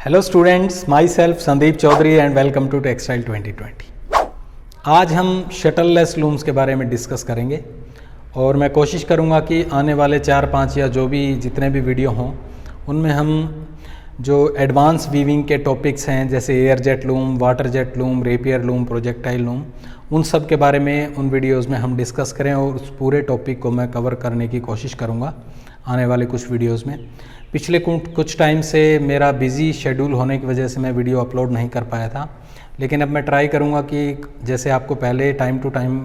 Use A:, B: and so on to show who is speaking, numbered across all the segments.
A: Hello students, my self Sandeep Chaudhary and welcome to textile 2020। आज हम shuttle less looms के बारे में डिस्कस करेंगे और मैं कोशिश करूंगा कि आने वाले 4-5 या जो भी जितने भी वीडियो हों उनमें हम जो एडवांस वीविंग के टॉपिक्स हैं जैसे air jet loom, water jet loom, rapier loom, projectile loom, उन सब के बारे में उन वीडियोज़ में हम डिस्कस करें और उस पूरे टॉपिक को मैं कवर करने की कोशिश करूँगा आने वाले कुछ वीडियोज़ में। पिछले कुछ टाइम से मेरा बिज़ी शेड्यूल होने की वजह से मैं वीडियो अपलोड नहीं कर पाया था, लेकिन अब मैं ट्राई करूँगा कि जैसे आपको पहले टाइम टू टाइम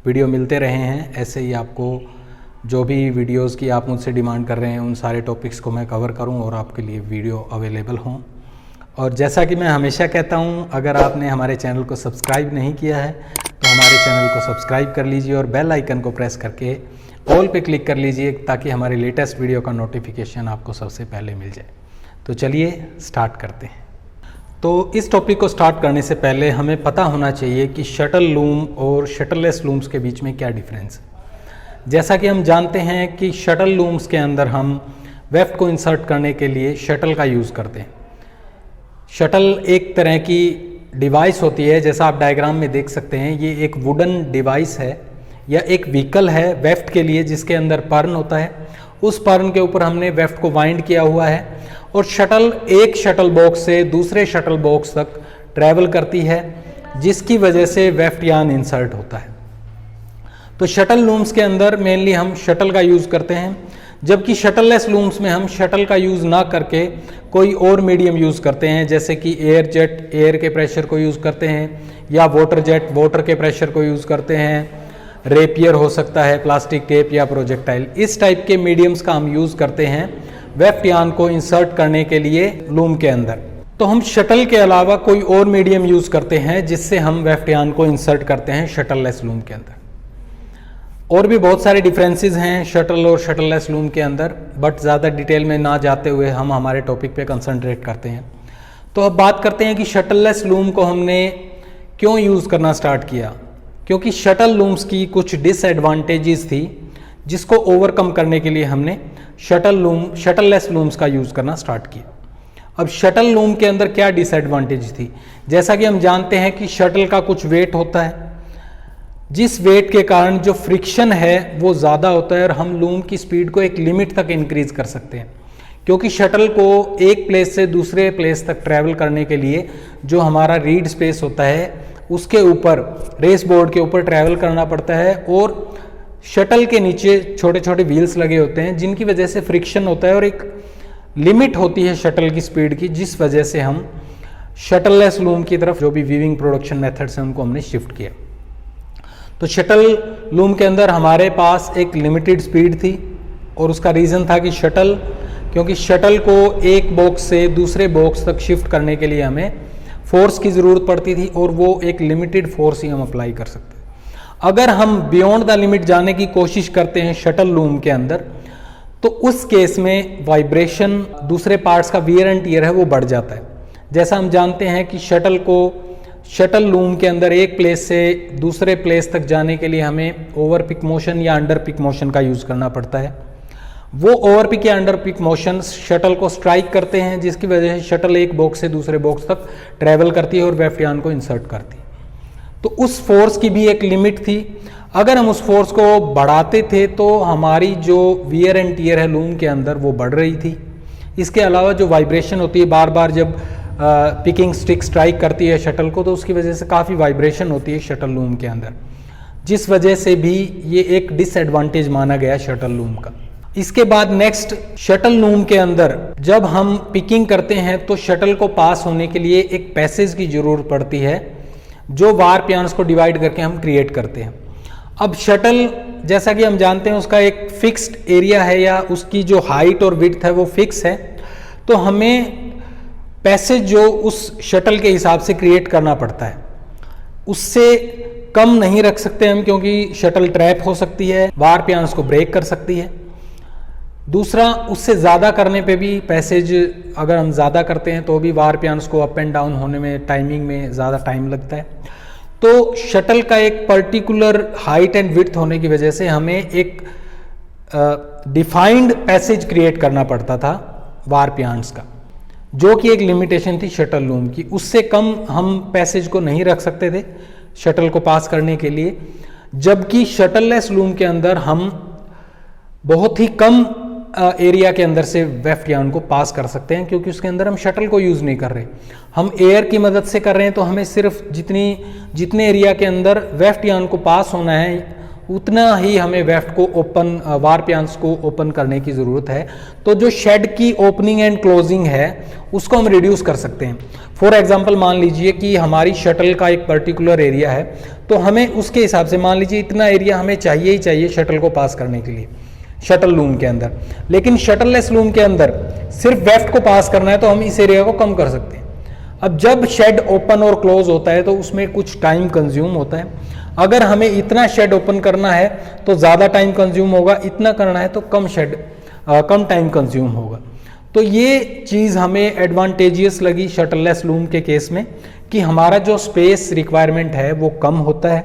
A: वीडियो मिलते रहे हैं ऐसे ही आपको जो भी वीडियोस की आप मुझसे डिमांड कर रहे हैं उन सारे टॉपिक्स को मैं कवर करूं और आपके लिए वीडियो अवेलेबल हों। और जैसा कि मैं हमेशा कहता हूं, अगर आपने हमारे चैनल को सब्सक्राइब नहीं किया है तो हमारे चैनल को सब्सक्राइब कर लीजिए और बेल आइकन को प्रेस करके ऑल पे क्लिक कर लीजिए ताकि हमारे लेटेस्ट वीडियो का नोटिफिकेशन आपको सबसे पहले मिल जाए। तो चलिए स्टार्ट करते हैं। तो इस टॉपिक को स्टार्ट करने से पहले हमें पता होना चाहिए कि शटल लूम और शटललेस लूम्स के बीच में क्या डिफरेंस है। जैसा कि हम जानते हैं कि शटल लूम्स के अंदर हम वेफ्ट को इंसर्ट करने के लिए शटल का यूज़ करते हैं। शटल एक तरह की डिवाइस होती है, जैसा आप डायग्राम में देख सकते हैं। ये एक वुडन डिवाइस है या एक व्हीकल है वेफ्ट के लिए, जिसके अंदर पर्न होता है। उस पर्न के ऊपर हमने वेफ्ट को वाइंड किया हुआ है और शटल एक शटल बॉक्स से दूसरे शटल बॉक्स तक ट्रैवल करती है, जिसकी वजह से वेफ्ट यार्न इंसर्ट होता है। तो शटल लूम्स के अंदर मेनली हम शटल का यूज़ करते हैं, जबकि शटललेस लूम्स में हम शटल का यूज़ ना करके कोई और मीडियम यूज़ करते हैं, जैसे कि एयर जेट एयर के प्रेशर को यूज़ करते हैं, या वाटर जेट वाटर के प्रेशर को यूज़ करते हैं, रेपियर हो सकता है, प्लास्टिक टेप या प्रोजेक्टाइल। इस टाइप के मीडियम्स का हम यूज़ करते हैं वेफ्ट यार्न को इंसर्ट करने के लिए लूम के अंदर। तो हम शटल के अलावा कोई और मीडियम यूज़ करते हैं जिससे हम वेफ्ट यार्न को इंसर्ट करते हैं शटललेस लूम के अंदर। और भी बहुत सारे डिफरेंसेस हैं शटल और शटललेस लूम के अंदर, बट ज़्यादा डिटेल में ना जाते हुए हम हमारे टॉपिक पे कंसंट्रेट करते हैं। तो अब बात करते हैं कि शटललेस लूम को हमने क्यों यूज़ करना स्टार्ट किया। क्योंकि शटल लूम्स की कुछ डिसएडवांटेजेस थी जिसको ओवरकम करने के लिए हमने शटललेस लूम्स का यूज़ करना स्टार्ट किया। अब शटल लूम के अंदर क्या डिसएडवांटेज थी, जैसा कि हम जानते हैं कि शटल का कुछ वेट होता है, जिस वेट के कारण जो फ्रिक्शन है वो ज़्यादा होता है और हम लूम की स्पीड को एक लिमिट तक इंक्रीज कर सकते हैं। क्योंकि शटल को एक प्लेस से दूसरे प्लेस तक ट्रैवल करने के लिए जो हमारा रीड स्पेस होता है उसके ऊपर रेस बोर्ड के ऊपर ट्रैवल करना पड़ता है, और शटल के नीचे छोटे छोटे व्हील्स लगे होते हैं जिनकी वजह से फ्रिक्शन होता है और एक लिमिट होती है शटल की स्पीड की, जिस वजह से हम शटललेस लूम की तरफ जो भी वीविंग प्रोडक्शन मेथड्स हैं उनको हमने शिफ्ट किया। तो शटल लूम के अंदर हमारे पास एक लिमिटेड स्पीड थी और उसका रीज़न था कि क्योंकि शटल को एक बॉक्स से दूसरे बॉक्स तक शिफ्ट करने के लिए हमें फोर्स की ज़रूरत पड़ती थी और वो एक लिमिटेड फोर्स ही हम अप्लाई कर सकते हैं। अगर हम बियॉन्ड द लिमिट जाने की कोशिश करते हैं शटल लूम के अंदर, तो उस केस में वाइब्रेशन, दूसरे पार्ट्स का वियर एंड टियर है वो बढ़ जाता है। जैसा हम जानते हैं कि शटल लूम के अंदर एक प्लेस से दूसरे प्लेस तक जाने के लिए हमें ओवर पिक मोशन या अंडर पिक मोशन का यूज़ करना पड़ता है। वो ओवर पिक या अंडर पिक मोशन शटल को स्ट्राइक करते हैं, जिसकी वजह से शटल एक बॉक्स से दूसरे बॉक्स तक ट्रैवल करती है और वेफ्ट यार्न को इंसर्ट करती है। तो उस फोर्स की भी एक लिमिट थी। अगर हम उस फोर्स को बढ़ाते थे तो हमारी जो वियर एंड टियर है लूम के अंदर वो बढ़ रही थी। इसके अलावा जो वाइब्रेशन होती है, बार बार जब पिकिंग स्टिक स्ट्राइक करती है शटल को, तो उसकी वजह से काफ़ी वाइब्रेशन होती है शटल लूम के अंदर, जिस वजह से भी ये एक डिसएडवांटेज माना गया शटल लूम का। इसके बाद नेक्स्ट, शटल लूम के अंदर जब हम पिकिंग करते हैं तो शटल को पास होने के लिए एक पैसेज की जरूरत पड़ती है, जो वार्प यार्न्स को डिवाइड करके हम क्रिएट करते हैं। अब शटल, जैसा कि हम जानते हैं, उसका एक फिक्स्ड एरिया है या उसकी जो हाइट और विड्थ है वो फिक्स है, तो हमें पैसेज जो उस शटल के हिसाब से क्रिएट करना पड़ता है। उससे कम नहीं रख सकते हम, क्योंकि शटल ट्रैप हो सकती है, वार्प यार्न्स को ब्रेक कर सकती है। दूसरा, उससे ज़्यादा करने पे भी पैसेज अगर हम ज़्यादा करते हैं तो भी वार्प यार्न्स को अप एंड डाउन होने में, टाइमिंग में ज़्यादा टाइम लगता है। तो शटल का एक पर्टिकुलर हाइट एंड विड्थ होने की वजह से हमें एक डिफाइंड पैसेज क्रिएट करना पड़ता था वार्प यार्न्स का। जो कि एक लिमिटेशन थी शटल लूम की। उससे कम हम पैसेज को नहीं रख सकते थे शटल को पास करने के लिए, जबकि शटललेस लूम के अंदर हम बहुत ही कम एरिया के अंदर से वेफ्ट यार्न को पास कर सकते हैं, क्योंकि उसके अंदर हम शटल को यूज़ नहीं कर रहे, हम एयर की मदद से कर रहे हैं। तो हमें सिर्फ जितने एरिया के अंदर वेफ्ट यार्न को पास होना है उतना ही हमें वेफ्ट को ओपन वार्प यार्न्स को ओपन करने की ज़रूरत है। तो जो शेड की ओपनिंग एंड क्लोजिंग है उसको हम रिड्यूस कर सकते हैं। फॉर एग्जांपल मान लीजिए कि हमारी शटल का एक पर्टिकुलर एरिया है, तो हमें उसके हिसाब से मान लीजिए इतना एरिया हमें चाहिए ही चाहिए शटल को पास करने के लिए शटल लूम के अंदर। लेकिन शटललेस लूम के अंदर सिर्फ वेफ्ट को पास करना है, तो हम इस एरिया को कम कर सकते हैं। अब जब शेड ओपन और क्लोज होता है तो उसमें कुछ टाइम कंज्यूम होता है। अगर हमें इतना शेड ओपन करना है तो ज़्यादा टाइम कंज्यूम होगा, इतना करना है तो कम टाइम कंज्यूम होगा। तो ये चीज़ हमें एडवांटेजियस लगी शटललेस लूम के केस में कि हमारा जो स्पेस रिक्वायरमेंट है वो कम होता है,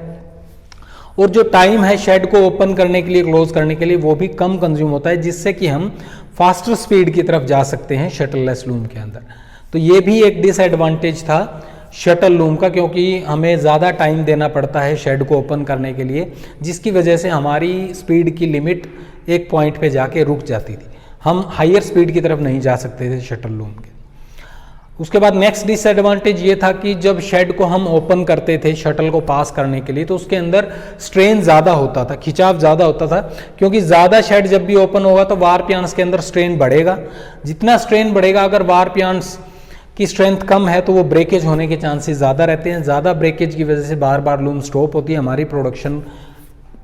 A: और जो टाइम है शेड को ओपन करने के लिए क्लोज करने के लिए वो भी कम कंज्यूम होता है, जिससे कि हम फास्टर स्पीड की तरफ जा सकते हैं शटललेस लूम के अंदर। तो ये भी एक डिसएडवांटेज था शटल लूम का, क्योंकि हमें ज़्यादा टाइम देना पड़ता है शेड को ओपन करने के लिए, जिसकी वजह से हमारी स्पीड की लिमिट एक पॉइंट पे जाके रुक जाती थी, हम हायर स्पीड की तरफ नहीं जा सकते थे शटल लूम के। उसके बाद नेक्स्ट डिसएडवांटेज ये था कि जब शेड को हम ओपन करते थे शटल को पास करने के लिए, तो उसके अंदर स्ट्रेन ज़्यादा होता था, खिंचाव ज़्यादा होता था, क्योंकि ज़्यादा शेड जब भी ओपन होगा तो वार्प यार्न्स के अंदर स्ट्रेन बढ़ेगा। जितना स्ट्रेन बढ़ेगा, अगर वार्प यार्न्स की स्ट्रेंथ कम है तो वो ब्रेकेज होने के चांसेस ज़्यादा रहते हैं। ज़्यादा ब्रेकेज की वजह से बार बार लूम स्टॉप होती है, हमारी प्रोडक्शन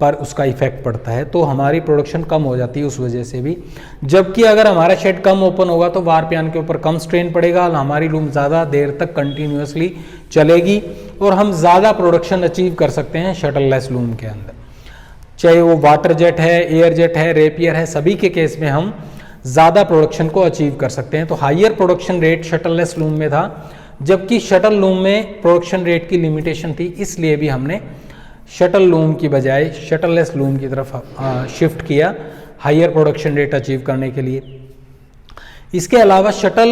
A: पर उसका इफेक्ट पड़ता है, तो हमारी प्रोडक्शन कम हो जाती है उस वजह से भी। जबकि अगर हमारा शेड कम ओपन होगा तो वार्प यार्न के ऊपर कम स्ट्रेन पड़ेगा और हमारी लूम ज़्यादा देर तक कंटिन्यूसली चलेगी और हम ज़्यादा प्रोडक्शन अचीव कर सकते हैं शटललेस लूम के अंदर। चाहे वो वाटर जेट है, एयर जेट है, रेपियर है, सभी के केस में हम ज़्यादा प्रोडक्शन को अचीव कर सकते हैं। तो higher production rate shuttleless loom में था, जबकि शटल लूम में प्रोडक्शन रेट की लिमिटेशन थी, इसलिए भी हमने शटल लूम की बजाय शटललेस लूम की तरफ शिफ्ट किया हायर प्रोडक्शन रेट अचीव करने के लिए। इसके अलावा शटल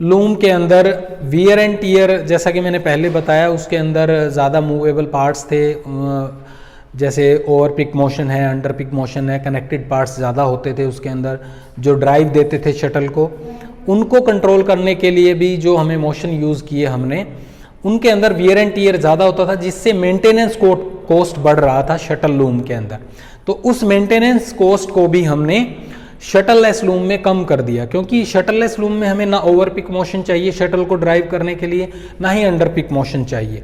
A: लूम के अंदर वियर एंड टियर, जैसा कि मैंने पहले बताया, उसके अंदर ज़्यादा मूवेबल पार्ट्स थे, जैसे ओवर पिक मोशन है, अंडर पिक मोशन है, कनेक्टेड पार्ट्स ज़्यादा होते थे उसके अंदर जो ड्राइव देते थे शटल को। उनको कंट्रोल करने के लिए भी जो हमें मोशन यूज़ किए हमने, उनके अंदर वियर एंड टियर ज़्यादा होता था, जिससे मेंटेनेंस कॉस्ट बढ़ रहा था शटल लूम के अंदर। तो उस मेंटेनेंस कॉस्ट को भी हमने शटललेस लूम में कम कर दिया, क्योंकि शटललेस लूम में हमें ना ओवर पिक मोशन चाहिए शटल को ड्राइव करने के लिए, ना ही अंडर पिक मोशन चाहिए।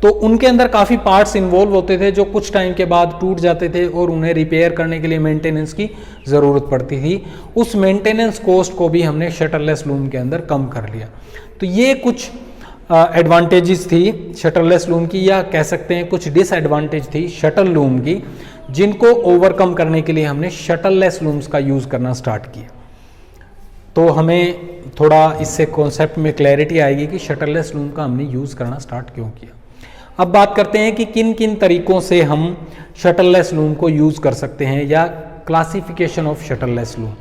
A: तो उनके अंदर काफ़ी पार्ट्स इन्वॉल्व होते थे जो कुछ टाइम के बाद टूट जाते थे और उन्हें रिपेयर करने के लिए मेंटेनेंस की ज़रूरत पड़ती थी। उस मेंटेनेंस कॉस्ट को भी हमने शटललेस लूम के अंदर कम कर लिया। तो ये कुछ एडवांटेजेस थी शटललेस लूम की, या कह सकते हैं कुछ डिसएडवांटेज थी शटल लूम की, जिनको ओवरकम करने के लिए हमने शटललेस लूम्स का यूज़ करना स्टार्ट किया। तो हमें थोड़ा इससे कॉन्सेप्ट में क्लैरिटी आएगी कि शटललेस लूम का हमने यूज़ करना स्टार्ट क्यों किया। अब बात करते हैं कि किन किन तरीकों से हम शटललेस लूम को यूज़ कर सकते हैं, या क्लासिफिकेशन ऑफ शटललेस लूम।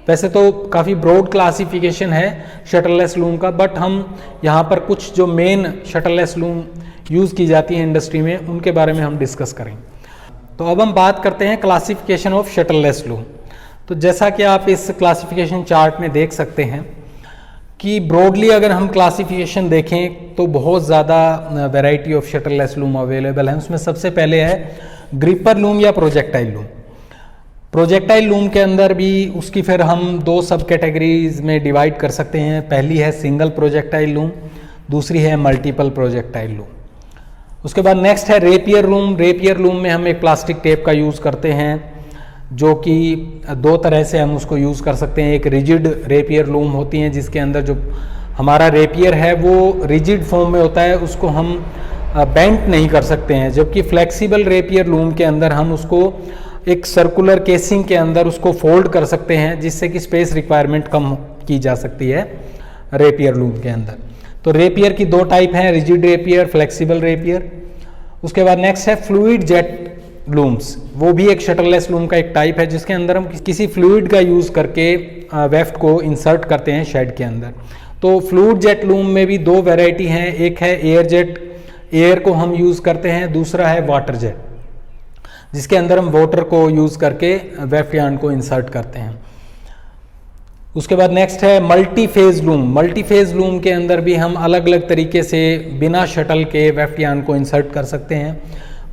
A: वैसे तो काफ़ी ब्रॉड क्लासिफिकेशन है शटललेस लूम का, बट हम यहाँ पर कुछ जो मेन शटललेस लूम यूज़ की जाती है इंडस्ट्री में उनके बारे में हम डिस्कस करेंगे। तो अब हम बात करते हैं क्लासिफिकेशन ऑफ शटललेस लूम। तो जैसा कि आप इस क्लासिफिकेशन चार्ट में देख सकते हैं कि ब्रॉडली अगर हम क्लासिफिकेशन देखें तो बहुत ज़्यादा variety of shuttleless loom available है। उसमें सबसे पहले है ग्रिपर लूम या प्रोजेक्टाइल लूम। प्रोजेक्टाइल लूम के अंदर भी उसकी फिर हम दो सब कैटेगरीज में डिवाइड कर सकते हैं। पहली है सिंगल प्रोजेक्टाइल लूम, दूसरी है मल्टीपल प्रोजेक्टाइल लूम। उसके बाद नेक्स्ट है रेपियर लूम। रेपियर लूम में हम एक प्लास्टिक टेप का यूज़ करते हैं, जो कि दो तरह से हम उसको यूज़ कर सकते हैं। एक रिजिड रेपियर लूम होती हैं जिसके अंदर जो हमारा रेपियर है वो रिजिड फॉर्म में होता है, उसको हम बेंट नहीं कर सकते हैं। जबकि फ्लेक्सिबल रेपियर लूम के अंदर हम उसको एक सर्कुलर केसिंग के अंदर उसको फोल्ड कर सकते हैं, जिससे कि स्पेस रिक्वायरमेंट कम की जा सकती है रेपियर लूम के अंदर। तो रेपियर की दो टाइप हैं, रिजिड रेपियर, फ्लेक्सिबल रेपियर। उसके बाद नेक्स्ट है फ्लूइड जेट लूम्स, वो भी एक शटरलेस लूम का एक टाइप है जिसके अंदर हम किसी फ्लूइड का यूज़ करके वेफ्ट को इंसर्ट करते हैं शेड के अंदर। तो फ्लूइड जेट लूम में भी दो वैरायटी हैं, एक है एयर जेट, एयर को हम यूज़ करते हैं, दूसरा है वाटर जेट जिसके अंदर हम वाटर को यूज़ करके वेफ्ट यार्न को इंसर्ट करते हैं। उसके बाद नेक्स्ट है multi phase loom. Multi phase loom के अंदर भी हम अलग अलग तरीके से बिना शटल के वेफ्ट यार्न को इंसर्ट कर सकते हैं।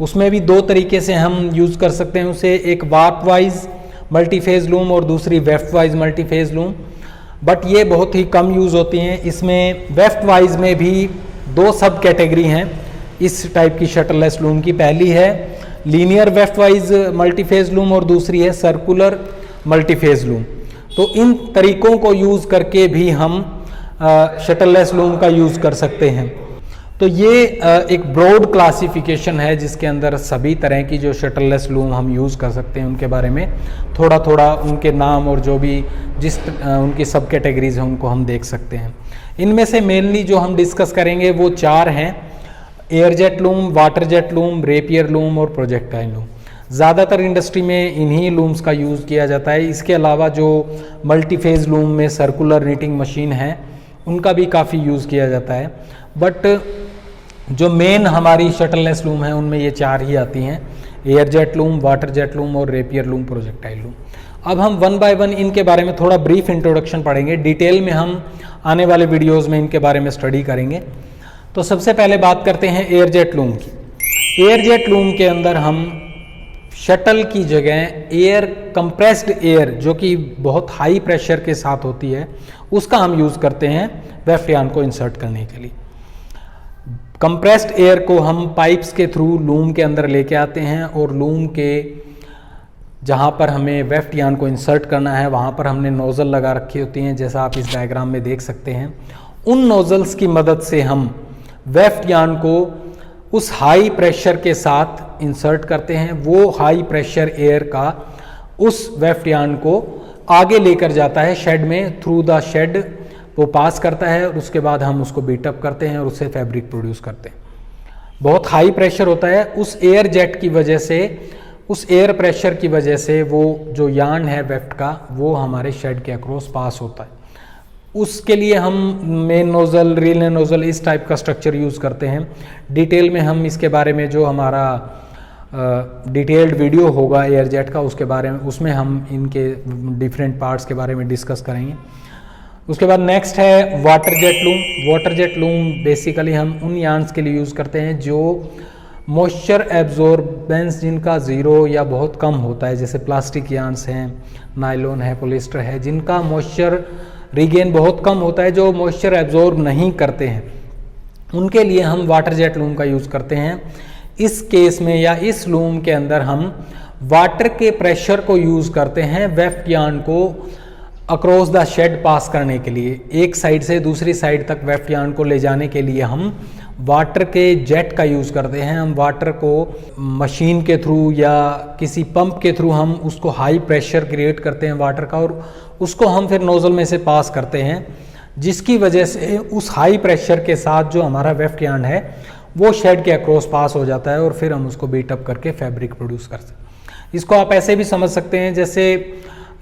A: उसमें भी दो तरीके से हम यूज़ कर सकते हैं उसे, एक warp wise multi phase loom और दूसरी weft wise multi phase loom, but ये बहुत ही कम यूज़ होती हैं। इसमें वेफ्ट वाइज में भी दो सब कैटेगरी हैं इस टाइप की शटरलेस लूम की। पहली है linear weft wise multi phase loom और दूसरी है सर्कुलर मल्टी फेज लूम। तो इन तरीकों को यूज़ करके भी हम शटरलेस लूम का यूज़ कर सकते हैं। तो ये एक ब्रॉड क्लासिफिकेशन है जिसके अंदर सभी तरह की जो शटरलेस लूम हम यूज़ कर सकते हैं उनके बारे में थोड़ा थोड़ा उनके नाम और जो भी उनकी सब कैटेगरीज हैं उनको हम देख सकते हैं। इनमें से मेनली जो हम डिस्कस करेंगे वो चार हैं, air jet loom, water jet loom, rapier loom और प्रोजेक्टाइल लूम। ज़्यादातर इंडस्ट्री में इन्हीं लूम्स का यूज़ किया जाता है। इसके अलावा जो मल्टीफेज लूम में सर्कुलर नीटिंग मशीन है उनका भी काफ़ी यूज़ किया जाता है, बट जो मेन हमारी शटरलेस लूम है उनमें ये चार ही आती हैं, air jet loom, water jet loom और रेपियर लूम, प्रोजेक्टाइल लूम। अब हम वन बाय वन इनके बारे में थोड़ा ब्रीफ इंट्रोडक्शन पढ़ेंगे, डिटेल में हम आने वाले वीडियोज़ में इनके बारे में स्टडी करेंगे। तो सबसे पहले बात करते हैं एयर जेट लूम की। एयर जेट लूम के अंदर हम शटल की जगह एयर, कंप्रेस्ड एयर जो कि बहुत हाई प्रेशर के साथ होती है उसका हम यूज़ करते हैं वेफ्ट यार्न को इंसर्ट करने के लिए। कंप्रेस्ड एयर को हम पाइप्स के थ्रू लूम के अंदर लेके आते हैं और लूम के जहाँ पर हमें वेफ्ट यार्न को इंसर्ट करना है वहाँ पर हमने नोज़ल लगा रखी होती हैं, जैसा आप इस डायग्राम में देख सकते हैं। उन नोज़ल्स की मदद से हम वेफ्ट यार्न को उस हाई प्रेशर के साथ इंसर्ट करते हैं। वो हाई प्रेशर एयर का उस वेफ्ट यार्न को आगे लेकर जाता है शेड में, थ्रू द शेड वो पास करता है और उसके बाद हम उसको बीटअप करते हैं और उससे फैब्रिक प्रोड्यूस करते हैं। बहुत हाई प्रेशर होता है, उस एयर जेट की वजह से, उस एयर प्रेशर की वजह से वो जो यार्न है वेफ्ट का वो हमारे शेड के अक्रॉस पास होता है। उसके लिए हम मेन नोज़ल, रिले नोज़ल इस टाइप का स्ट्रक्चर यूज़ करते हैं। डिटेल में हम इसके बारे में जो हमारा डिटेल्ड वीडियो होगा एयर जेट का उसके बारे में, उसमें हम इनके डिफरेंट पार्ट्स के बारे में डिस्कस करेंगे। उसके बाद नेक्स्ट है water jet loom. Water jet loom basically हम उन यार्न्स के लिए यूज़ करते हैं जो मॉइस्चर एब्जॉर्बेंस जिनका ज़ीरो या बहुत कम होता है, जैसे प्लास्टिक यार्न्स हैं, नायलॉन है, पॉलिएस्टर है, जिनका मॉइस्चर रीगेन बहुत कम होता है, जो मॉइस्चर एब्जॉर्ब नहीं करते हैं, उनके लिए हम वाटर जेट लूम का यूज़ करते हैं। इस केस में या इस लूम के अंदर हम वाटर के प्रेशर को यूज़ करते हैं वेफ्ट यार्न को अक्रॉस द शेड पास करने के लिए। एक साइड से दूसरी साइड तक वेफ्ट यार्न को ले जाने के लिए हम वाटर के जेट का यूज़ करते हैं। हम वाटर को मशीन के थ्रू या किसी पंप के थ्रू हम उसको हाई प्रेशर क्रिएट करते हैं वाटर का और उसको हम फिर नोज़ल में से पास करते हैं, जिसकी वजह से उस हाई प्रेशर के साथ जो हमारा वेफ्ट यार्न है वो शेड के अक्रॉस पास हो जाता है और फिर हम उसको बीटअप करके फैब्रिक प्रोड्यूस कर सकते हैं। इसको आप ऐसे भी समझ सकते हैं जैसे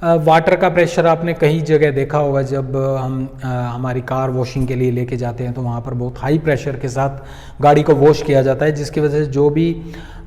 A: वाटर का प्रेशर आपने कई जगह देखा होगा, जब हम हमारी कार वॉशिंग के लिए लेके जाते हैं तो वहाँ पर बहुत हाई प्रेशर के साथ गाड़ी को वॉश किया जाता है, जिसकी वजह से जो भी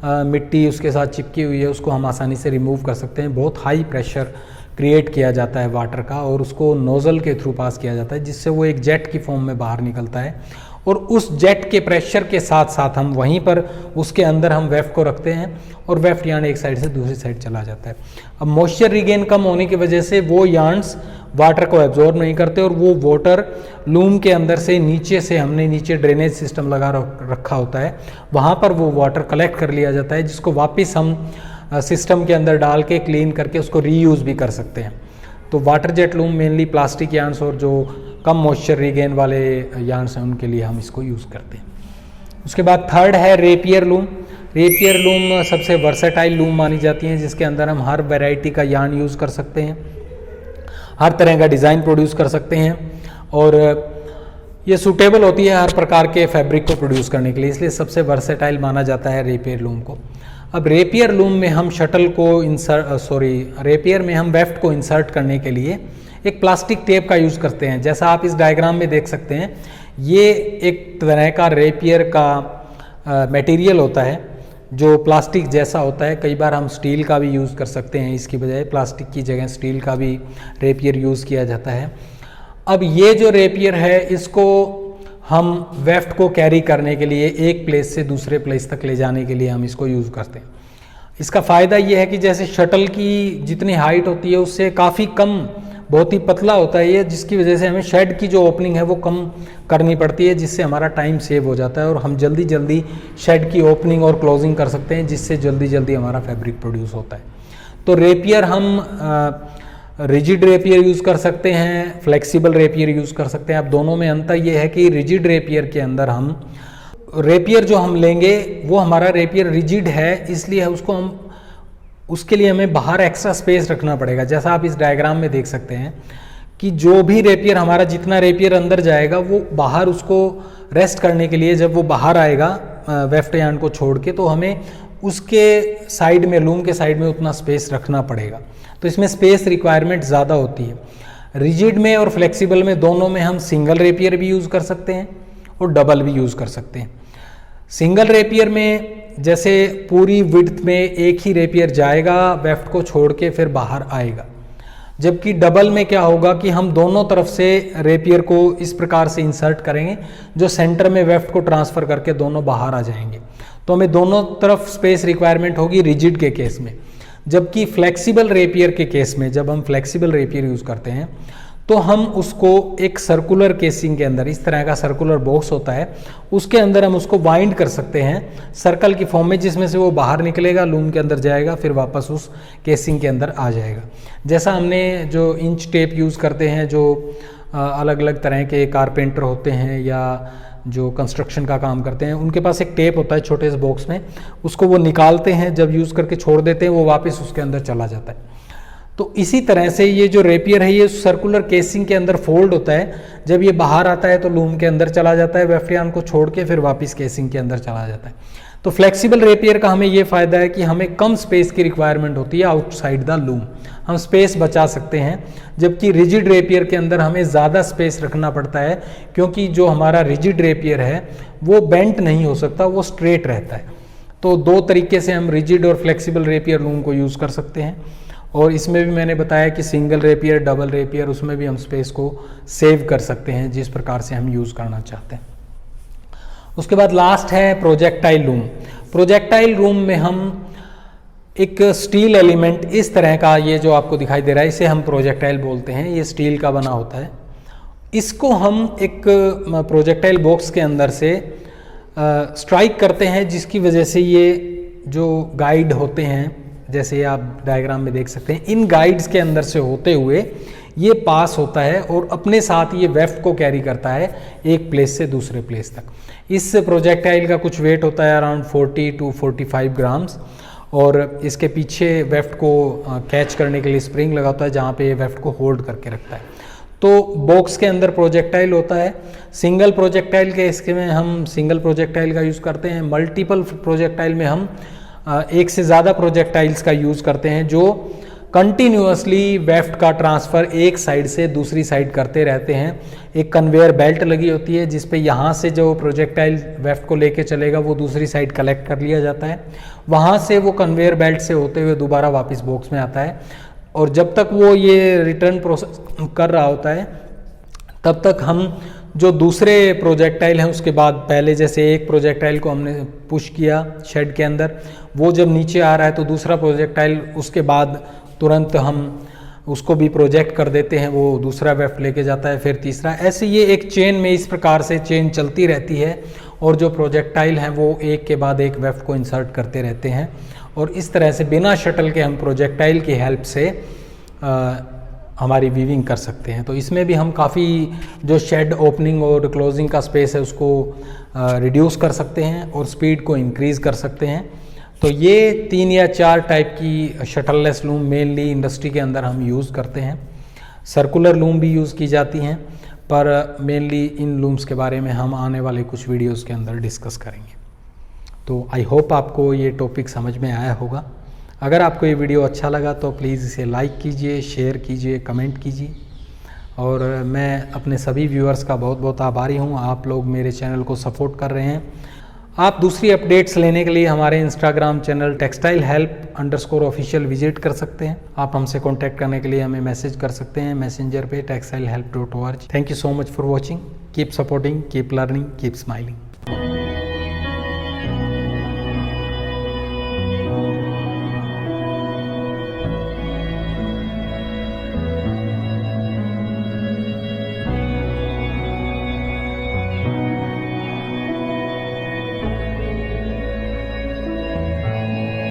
A: मिट्टी उसके साथ चिपकी हुई है उसको हम आसानी से रिमूव कर सकते हैं। बहुत हाई प्रेशर क्रिएट किया जाता है वाटर का और उसको नोज़ल के थ्रू पास किया जाता है, जिससे वो एक जेट की फॉर्म में बाहर निकलता है और उस जेट के प्रेशर के साथ साथ हम वहीं पर उसके अंदर हम वेफ्ट को रखते हैं और वेफ्ट यार्न एक साइड से दूसरी साइड चला जाता है। अब मॉइस्चर रिगेन कम होने की वजह से वो यार्न्स वाटर को एब्जॉर्ब नहीं करते और वो वाटर लूम के अंदर से नीचे से हमने नीचे ड्रेनेज सिस्टम लगा रखा होता है, वहाँ पर वो वाटर कलेक्ट कर लिया जाता है, जिसको वापस हम सिस्टम के अंदर डाल के क्लीन करके उसको रीयूज़ भी कर सकते हैं। तो water jet loom mainly plastic yarns और जो कम मॉइस्चर रिगेन वाले यार्न्स हैं उनके लिए हम इसको यूज़ करते हैं। उसके बाद थर्ड है रेपियर लूम। रेपियर लूम सबसे वर्सेटाइल लूम मानी जाती है, जिसके अंदर हम हर वैरायटी का यार्न यूज़ कर सकते हैं, हर तरह का डिज़ाइन प्रोड्यूस कर सकते हैं और ये सूटेबल होती है हर प्रकार के फैब्रिक को प्रोड्यूस करने के लिए, इसलिए सबसे वर्सेटाइल माना जाता है रेपियर लूम को। अब रेपियर लूम में हम रेपियर में हम वेफ्ट को इंसर्ट करने के लिए एक प्लास्टिक टेप का यूज़ करते हैं। जैसा आप इस डायग्राम में देख सकते हैं, ये एक तरह का रेपियर का मटेरियल होता है जो प्लास्टिक जैसा होता है। कई बार हम स्टील का भी यूज़ कर सकते हैं, इसकी बजाय प्लास्टिक की जगह स्टील का भी रेपियर यूज़ किया जाता है। अब ये जो रेपियर है, इसको हम वेफ्ट को कैरी करने के लिए एक प्लेस से दूसरे प्लेस तक ले जाने के लिए हम इसको यूज़ करते हैं। इसका फ़ायदा ये है कि जैसे शटल की जितनी हाइट होती है उससे काफ़ी कम, बहुत ही पतला होता है ये, जिसकी वजह से हमें शेड की जो ओपनिंग है वो कम करनी पड़ती है, जिससे हमारा टाइम सेव हो जाता है और हम जल्दी जल्दी शेड की ओपनिंग और क्लोजिंग कर सकते हैं, जिससे जल्दी जल्दी हमारा फैब्रिक प्रोड्यूस होता है। तो रेपियर हम रिजिड रेपियर यूज़ कर सकते हैं, फ्लेक्सिबल रेपियर यूज़ कर सकते हैं। अब दोनों में अंतर ये है कि रिजिड रेपियर के अंदर हम रेपियर जो हम लेंगे वो हमारा रेपियर रिजिड है, इसलिए उसके लिए हमें बाहर एक्स्ट्रा स्पेस रखना पड़ेगा। जैसा आप इस डायग्राम में देख सकते हैं कि जो भी रेपियर हमारा, जितना रेपियर अंदर जाएगा वो बाहर उसको रेस्ट करने के लिए, जब वो बाहर आएगा वेफ्ट यार्न को छोड़ के, तो हमें उसके साइड में, लूम के साइड में उतना स्पेस रखना पड़ेगा। तो इसमें स्पेस रिक्वायरमेंट ज़्यादा होती है। रिजिड में और फ्लेक्सिबल में दोनों में हम सिंगल रेपियर भी यूज़ कर सकते हैं और डबल भी यूज़ कर सकते हैं। सिंगल रेपियर में जैसे पूरी विड्थ में एक ही रेपियर जाएगा वेफ्ट को छोड़ के, फिर बाहर आएगा। जबकि डबल में क्या होगा कि हम दोनों तरफ से रेपियर को इस प्रकार से इंसर्ट करेंगे जो सेंटर में वेफ्ट को ट्रांसफ़र करके दोनों बाहर आ जाएंगे। तो हमें दोनों तरफ स्पेस रिक्वायरमेंट होगी रिजिड के केस में। जबकि फ्लेक्सिबल रेपियर के केस में, जब हम फ्लेक्सिबल रेपियर यूज़ करते हैं तो हम उसको एक सर्कुलर केसिंग के अंदर, इस तरह का सर्कुलर बॉक्स होता है, उसके अंदर हम उसको वाइंड कर सकते हैं सर्कल की फॉर्म में, जिसमें से वो बाहर निकलेगा, लूम के अंदर जाएगा, फिर वापस उस केसिंग के अंदर आ जाएगा। जैसा हमने जो इंच टेप यूज़ करते हैं, जो अलग अलग तरह के कारपेंटर होते हैं या जो कंस्ट्रक्शन का काम करते हैं, उनके पास एक टेप होता है छोटे से बॉक्स में, उसको वो निकालते हैं, जब यूज़ करके छोड़ देते हैं, वो वापस उसके अंदर चला जाता है। तो इसी तरह से ये जो रेपियर है ये सर्कुलर केसिंग के अंदर फोल्ड होता है, जब ये बाहर आता है तो लूम के अंदर चला जाता है, वेफ्ट यार्न को छोड़ के फिर वापस केसिंग के अंदर चला जाता है। तो फ्लेक्सिबल रेपियर का हमें ये फ़ायदा है कि हमें कम स्पेस की रिक्वायरमेंट होती है आउटसाइड द लूम, हम स्पेस बचा सकते हैं। जबकि रिजिड रेपियर के अंदर हमें ज़्यादा स्पेस रखना पड़ता है, क्योंकि जो हमारा रिजिड रेपियर है वो बेंट नहीं हो सकता, वो स्ट्रेट रहता है। तो दो तरीके से हम रिजिड और फ्लेक्सिबल रेपियर लूम को यूज़ कर सकते हैं। और इसमें भी मैंने बताया कि सिंगल रेपियर, डबल रेपियर, उसमें भी हम स्पेस को सेव कर सकते हैं जिस प्रकार से हम यूज़ करना चाहते हैं। उसके बाद लास्ट है प्रोजेक्टाइल लूम। प्रोजेक्टाइल लूम में हम एक स्टील एलिमेंट इस तरह का, ये जो आपको दिखाई दे रहा है, इसे हम प्रोजेक्टाइल बोलते हैं, ये स्टील का बना होता है। इसको हम एक प्रोजेक्टाइल बॉक्स के अंदर से स्ट्राइक करते हैं, जिसकी वजह से ये जो गाइड होते हैं, जैसे आप डायग्राम में देख सकते हैं, इन गाइड्स के अंदर से होते हुए ये पास होता है और अपने साथ ये वेफ्ट को कैरी करता है एक प्लेस से दूसरे प्लेस तक। इस प्रोजेक्टाइल का कुछ वेट होता है अराउंड 40 to 45 ग्राम्स, और इसके पीछे वेफ्ट को कैच करने के लिए स्प्रिंग लगा होता है, जहाँ पे ये वेफ्ट को होल्ड करके रखता है। तो बॉक्स के अंदर प्रोजेक्टाइल होता है। सिंगल प्रोजेक्टाइल के इसके में हम सिंगल प्रोजेक्टाइल का यूज़ करते हैं। मल्टीपल प्रोजेक्टाइल में हम एक से ज़्यादा प्रोजेक्टाइल्स का यूज़ करते हैं, जो कंटिन्यूअसली वेफ्ट का ट्रांसफ़र एक साइड से दूसरी साइड करते रहते हैं। एक कन्वेयर बेल्ट लगी होती है, जिस पे यहाँ से जो प्रोजेक्टाइल वेफ्ट को लेके चलेगा वो दूसरी साइड कलेक्ट कर लिया जाता है, वहाँ से वो कन्वेयर बेल्ट से होते हुए दोबारा वापस बॉक्स में आता है। और जब तक वो ये रिटर्न प्रोसेस कर रहा होता है, तब तक हम जो दूसरे प्रोजेक्टाइल हैं, उसके बाद पहले जैसे एक प्रोजेक्टाइल को हमने पुश किया शेड के अंदर, वो जब नीचे आ रहा है तो दूसरा प्रोजेक्टाइल उसके बाद तुरंत हम उसको भी प्रोजेक्ट कर देते हैं, वो दूसरा वेफ्ट लेके जाता है, फिर तीसरा। ऐसे ये एक चेन में इस प्रकार से चेन चलती रहती है, और जो प्रोजेक्टाइल हैं वो एक के बाद एक वेफ्ट को इंसर्ट करते रहते हैं। और इस तरह से बिना शटल के हम प्रोजेक्टाइल की हेल्प से हमारी वीविंग कर सकते हैं। तो इसमें भी हम काफ़ी जो शेड ओपनिंग और क्लोजिंग का स्पेस है उसको रिड्यूस कर सकते हैं और स्पीड को इंक्रीज़ कर सकते हैं। तो ये 3 या 4 टाइप की शटललेस लूम मेनली इंडस्ट्री के अंदर हम यूज़ करते हैं। सर्कुलर लूम भी यूज़ की जाती हैं, पर मेनली इन लूम्स के बारे में हम आने वाले कुछ वीडियोस के अंदर डिस्कस करेंगे। तो आई होप आपको ये टॉपिक समझ में आया होगा। अगर आपको ये वीडियो अच्छा लगा तो प्लीज़ इसे लाइक कीजिए, शेयर कीजिए, कमेंट कीजिए। और मैं अपने सभी व्यूअर्स का बहुत बहुत आभारी हूँ, आप लोग मेरे चैनल को सपोर्ट कर रहे हैं। आप दूसरी अपडेट्स लेने के लिए हमारे इंस्टाग्राम चैनल textilehelp_official विजिट कर सकते हैं। आप हमसे कांटेक्ट करने के लिए हमें मैसेज कर सकते हैं मैसेंजर पे textilehelp.org। Thank you so much for watching. Keep supporting, keep learning, keep smiling.